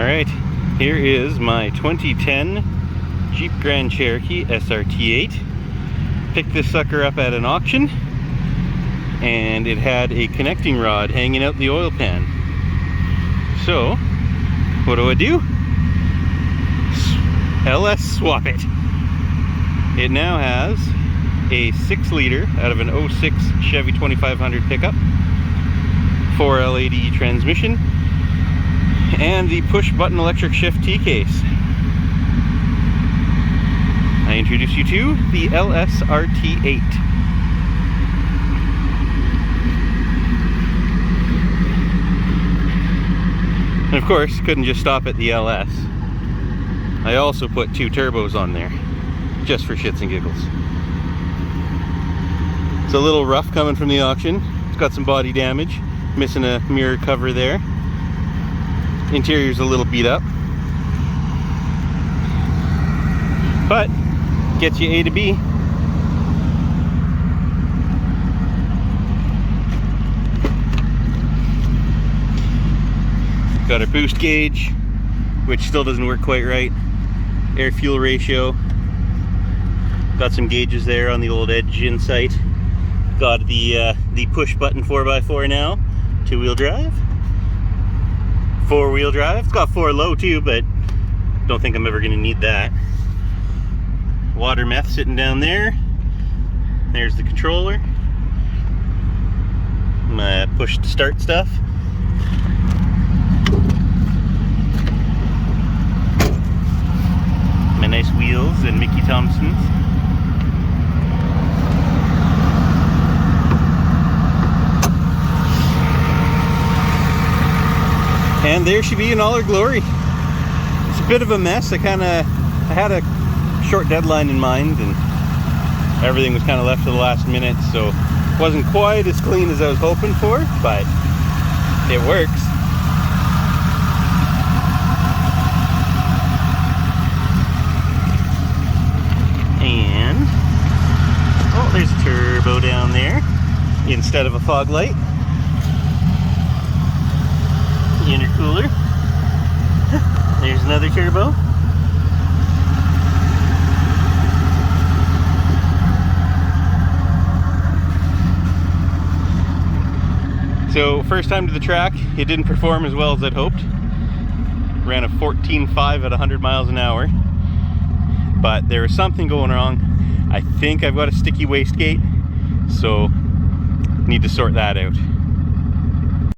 Alright, here is my 2010 Jeep Grand Cherokee SRT8. Picked this sucker up at an auction, and it had a connecting rod hanging out the oil pan. So, what do? LS swap it. It now has a 6-liter out of an 06 Chevy 2500 pickup, 4L80 transmission, and the push-button electric shift T-case. I introduce you to the LSRT8. And of course, couldn't just stop at the LS. I also put 2 turbos on there, just for shits and giggles. It's a little rough coming from the auction. It's got some body damage, missing a mirror cover there. Interior's a little beat up, but gets you A to B. Got our boost gauge, which still doesn't work quite right. Air fuel ratio. Got some gauges there on the old edge in sight. Got the push button 4x4 now, 2-wheel drive. 4-wheel drive. It's got 4 low too, but don't think I'm ever going to need that. Water meth sitting down there. There's the controller. My push to start stuff. My nice wheels and Mickey Thompsons. And there she be in all her glory. It's a bit of a mess. I had a short deadline in mind, and everything was kind of left to the last minute, so it wasn't quite as clean as I was hoping for, but it works. And oh, there's a turbo down there instead of a fog light. Intercooler. There's another turbo. So first time to the track, it didn't perform as well as I'd hoped. Ran a 14.5 at 100 miles an hour, but there was something going wrong. I think I've got a sticky wastegate, so need to sort that out.